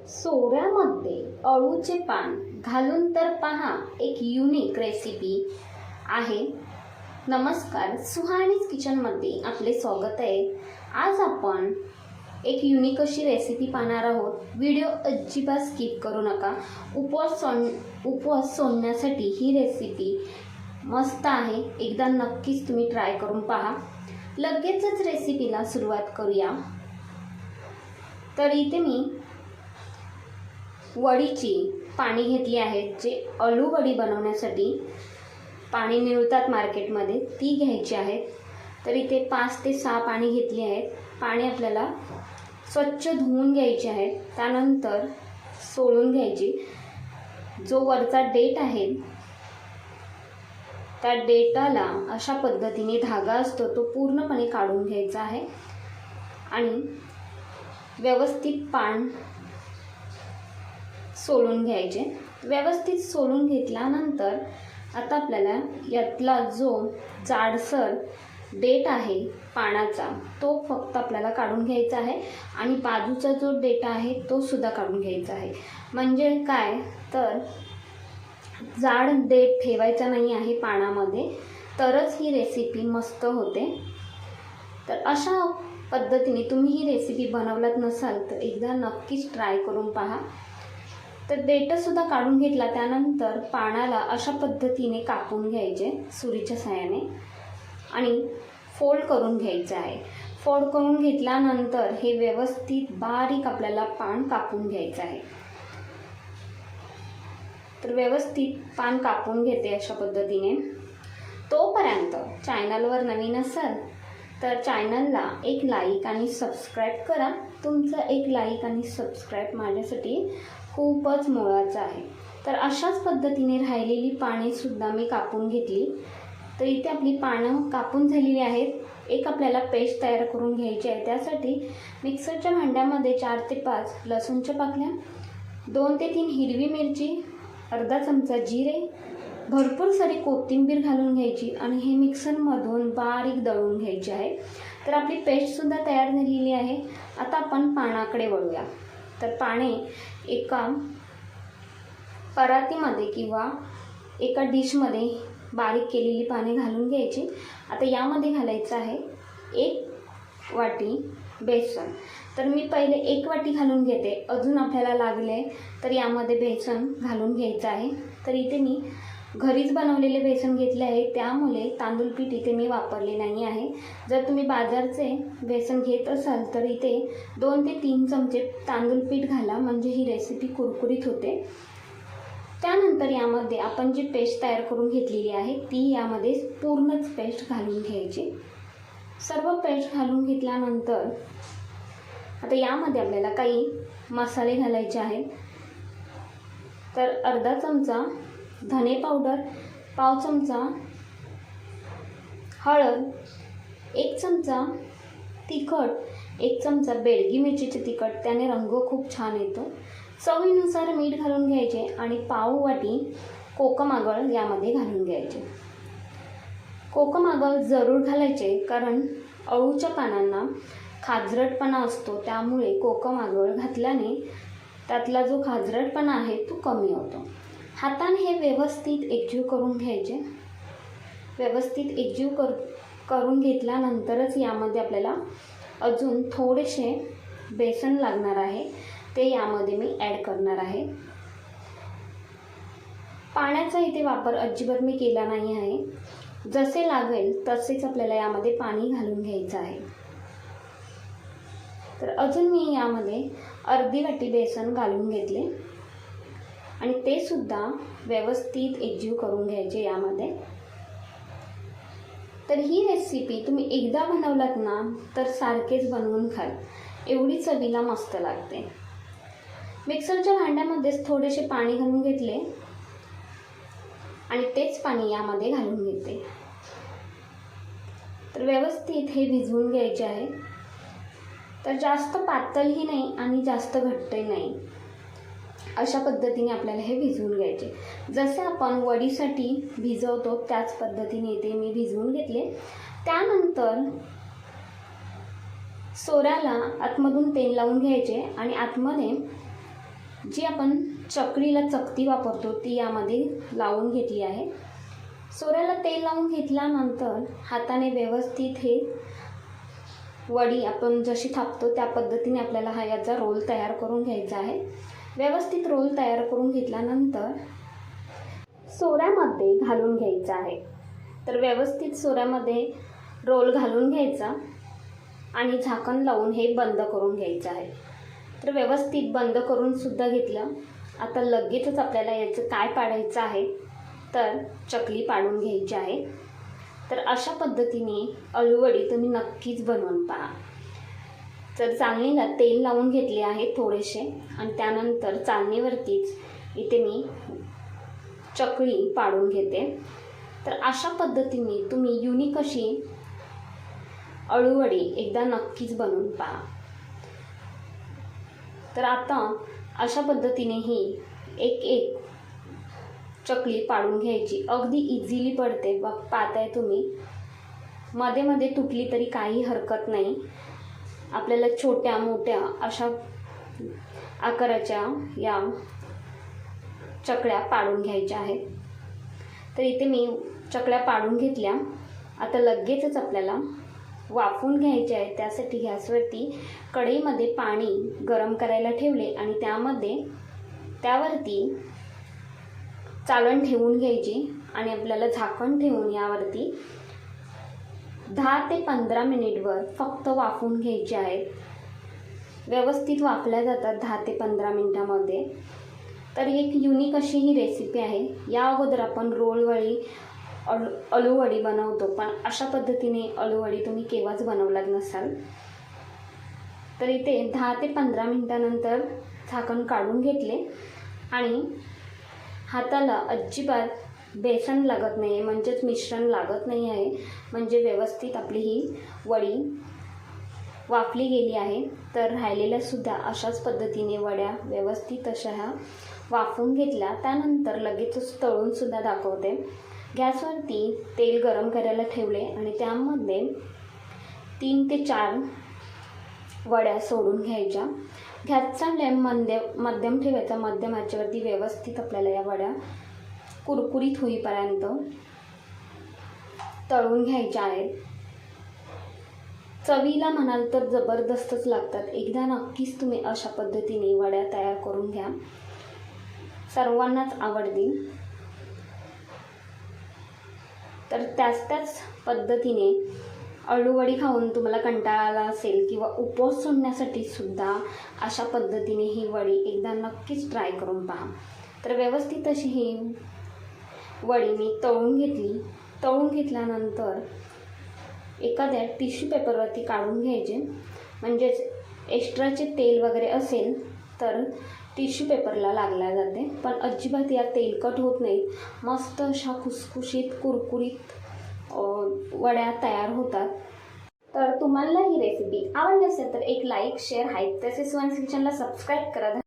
सोऱ्यामध्ये अळूचे पान घालून तर पहा एक युनिक रेसिपी आहे. नमस्कार, सुहानीज किचनमध्ये आपले स्वागत आहे. आज आपण एक युनिक अशी रेसिपी पाहणार आहोत. व्हिडिओ अजिबात स्किप करू नका. उपवास सोडण्यासाठी ही रेसिपी मस्त आहे. एकदा नक्कीच तुम्ही ट्राय करून पहा. लगेचच रेसिपीला सुरुवात करूया. तर इथे मी वडीची पाणी घेतली आहेत. जे अळू वडी बनवण्यासाठी पाणी मिळतात मार्केटमध्ये, ती घ्यायची आहेत. तर इथे 5 ते 6 पाणी घेतली आहेत. पाणी आपल्याला स्वच्छ धुवून घ्यायचे आहेत. त्यानंतर सोलून घ्यायची. जो वरचा डेट आहे त्या डेटाला अशा पद्धतीने धागा असतो तो पूर्णपणे काढून घ्यायचा आहे आणि व्यवस्थित पान सोलून घ्यायचे. व्यवस्थित सोलून घेतल्यानंतर आता आपल्याला यातला जो जाडसर डेट आहे पानाचा तो फक्त आपल्याला काढून घ्यायचा आहे आणि बाजूचा जो डेटा आहे तो सुद्धा काढून घ्यायचा आहे. म्हणजे काय तर जाड डेट ठेवायचा नाही आहे पानामध्ये, तरच ही रेसिपी मस्त होते. तर अशा पद्धतीने तुम्ही ही रेसिपी बनवलात नसाल तर एकदा नक्कीच ट्राय करून पहा. तर डेटसुद्धा काढून घेतला. त्यानंतर पानाला अशा पद्धतीने कापून घ्यायचे सुरीच्या साहाय्याने आणि फोल्ड करून घ्यायचं आहे. फोल्ड करून घेतल्यानंतर हे व्यवस्थित बारीक आपल्याला पान कापून घ्यायचं आहे. तर व्यवस्थित पान कापून घेते अशा पद्धतीने. तोपर्यंत चॅनलवर नवीन असाल तर चॅनलला एक लाईक आणि सबस्क्राईब करा. तुमचा एक लाईक आणि सबस्क्राईब माझ्यासाठी खूपच मोलाचं आहे. तर अशाच पद्धतीने राहिलेली पानेसुद्धा मी कापून घेतली. तर इथे आपली पानं कापून झालेली आहेत. एक आपल्याला पेस्ट तयार करून घ्यायची आहे. त्यासाठी मिक्सरच्या भांड्यामध्ये 4 ते 5 लसूणच्या पाकळ्या, 2 ते 3 हिरवी मिरची, अर्धा चमचा जिरे, भरपूर सारी कोथिंबीर घालून घ्यायची आणि हे मिक्सरमधून बारीक दळून घ्यायचे आहे. तर आपली पेस्टसुद्धा तयार झालेली आहे. आता आपण पानाकडे वळूया. तर पाने एका परातीमध्ये किंवा एका डिशमध्ये बारीक केलेली पाने घालून घ्यायची. आता यामध्ये घालायचं आहे 1 वाटी बेसन. तर मी पहिले 1 वाटी घालून घेते. अजून आपल्याला लागले तर यामध्ये बेसन घालून घ्यायचं आहे. तर इथे मी घरीच बनवलेले बेसन घेतले आहे, त्यामुळे तांदूळ पीठ इथे मी वापरले नाही आहे. जर तुम्ही बाजारचे बेसन घेत असाल तर इथे 2 ते 3 चमचे तांदूळ पीठ घाला, म्हणजे ही रेसिपी कुरकुरीत होते. त्यानंतर यामध्ये आपण जी पेस्ट तयार करून घेतलेली आहे ती यामध्ये पूर्णच पेस्ट घालून घ्यायची. सर्व पेस्ट घालून घेतल्यानंतर आता यामध्ये आपल्याला काही मसाले घालायचे आहेत. तर अर्धा चमचा धने पावडर, पाव चमचा हळद, 1 चमचा तिखट, 1 चमचा बेडगी मिरचीचे तिखट, त्याने रंग खूप छान येतो. चवीनुसार मीठ घालून घ्यायचे आणि पाव वाटी कोकम आगळ यामध्ये घालून घ्यायचे. कोकम आगळ जरूर घालायचे, कारण अळूच्या पानांना खाजरटपणा असतो, त्यामुळे कोकम आगळ घातल्याने त्यातला जो खाजरटपणा आहे तो कमी होतो. हाताने हे व्यवस्थित एकजीव करून घ्यायचे. व्यवस्थित एकजीव करून घेतल्यानंतरच यामध्ये आपल्याला अजून थोडेसे बेसन लागणार आहे, ते यामध्ये मी ॲड करणार आहे. पाण्याचा इथे वापर अजिबात मी केला नाही आहे. जसे लागेल तसेच आपल्याला यामध्ये पाणी घालून घ्यायचं आहे. तर अजून मी यामध्ये अर्धी वाटी बेसन घालून घेतले आणि ते सुद्धा व्यवस्थित एकजीव करून घ्यायचे यामध्ये. तर ही रेसिपी तुम्ही एकदा बनवलात ना तर सारखेच बनवून खाल, एवढी चवीला मस्त लागते. मिक्सरच्या भांड्यामध्येच थोडेसे पाणी घालून घेतले आणि तेच पाणी यामध्ये घालून घेते. तर व्यवस्थित हे भिजवून घ्यायचे आहे. तर जास्त पातळही नाही आणि जास्त घट्टही नाही, अशा पद्धतीने आपल्याला हे भिजवून घ्यायचे. जसे आपण वडीसाठी भिजवतो त्याच पद्धतीने इथे मी भिजवून घेतले. त्यानंतर सोऱ्याला आतमधून तेल लावून घ्यायचे आणि आतमध्ये जी आपण चकलीला चकती वापरतो ती यामध्ये लावून घेतली आहे. सोऱ्याला तेल लावून घेतल्यानंतर हाताने व्यवस्थित हे वडी आपण जशी थापतो त्या पद्धतीने आपल्याला याचा रोल तयार करून घ्यायचा आहे. व्यवस्थित रोल तयार करून घेतल्यानंतर सोऱ्यामध्ये घालून घ्यायचा आहे. तर व्यवस्थित सोऱ्यामध्ये रोल घालून घ्यायचा आणि झाकण लावून हे बंद करून घ्यायचं आहे. तर व्यवस्थित बंद करून सुद्धा घेतलं. आता लगेचच आपल्याला याचं काय पाडायचं आहे तर चकली पाडून घ्यायची आहे. तर अशा पद्धतीने अळूवडी तुम्ही नक्कीच बनवून पहा. तर चाळणीला तेल लावून घेतले आहे थोडेसे आणि त्यानंतर चाळणीवरतीच इथे मी चकली पाडून घेते. तर अशा पद्धतीने तुम्ही युनिक अशी अळूवडी एकदा नक्कीच बनवून पहा. तर आता अशा पद्धतीने ही एक चकली पाडून घ्यायची. अगदी इझिली पडते. पाहताय तुम्ही. मध्ये मध्ये तुटली तरी काही हरकत नाही. आपल्याला छोट्या मोठ्या अशा आकाराच्या या चकल्या पाडून घ्यायच्या आहेत. तर इथे मी चकल्या पाडून घेतल्या. आता लगेचच आपल्याला वाफवून घ्यायचे आहे. त्यासाठी गॅसवरती कढईमध्ये पाणी गरम करायला ठेवले आणि त्यावरती चाळण ठेवून घ्यायची आणि आपल्याला झाकण ठेवून यावरती 10 ते 15 मिनिटवर फक्त वाफवून घ्यायचे आहेत. व्यवस्थित वाफल्या जातात 10 ते 15 मिनिटामध्ये. तर एक युनिक अशी ही रेसिपी आहे. या अगोदर आपण रोलवडी अळूवडी बनवतो, पण अशा पद्धतीने अळूवडी तुम्ही केव्हाच बनवलाच नसाल. तर इथे 10 ते 15 मिनिटानंतर झाकण काढून घेतले आणि हाताला अजिबात बेसन लागत नाही आहे, म्हणजेच मिश्रण लागत नाही आहे. म्हणजे व्यवस्थित आपली ही वडी वाफली गेली आहे. तर राहिलेल्यासुद्धा अशाच पद्धतीने वड्या व्यवस्थित अशा ह्या वाफवून घेतल्या. त्यानंतर लगेचच तळूनसुद्धा दाखवते. गॅसवरती तेल गरम करायला ठेवले आणि त्यामध्ये 3 ते 4 वड्या सोडून घ्यायच्या. गॅसचा फ्लेम मध्यम ठेवायचा. मध्यम आचेवरती व्यवस्थित आपल्याला या वड्या कुरकुरीत होईपर्यंत तळून घ्यायच्या आहेत. चवीला म्हणाल तर जबरदस्तच लागतात. एकदा नक्कीच तुम्ही अशा पद्धतीने वड्या तयार करून घ्या. सर्वांनाच आवडतील. तर त्याच पद्धतीने अळूवडी खाऊन तुम्हाला कंटाळा आला असेल किंवा उपवास सोडण्यासाठी सुद्धा अशा पद्धतीने ही वडी एकदा नक्कीच ट्राय करून पहा. तर व्यवस्थित अशी ही वडी मी तळून घेतली. तळून घेतल्यानंतर एखाद्या टिश्यू पेपरवरती काढून घ्यायचे. म्हणजेच एक्स्ट्राचे तेल वगैरे असेल तर टिश्यू पेपरला लागला जाते, पण अजिबात या तेलकट होत नाही. मस्त अशा खुसखुशीत कुरकुरीत वड्या तयार होतात. तर तुम्हाला ही रेसिपी आवडली असेल तर एक लाईक, शेअर, हाईप तसेच सुहान्स किचनला सबस्क्राईब करा.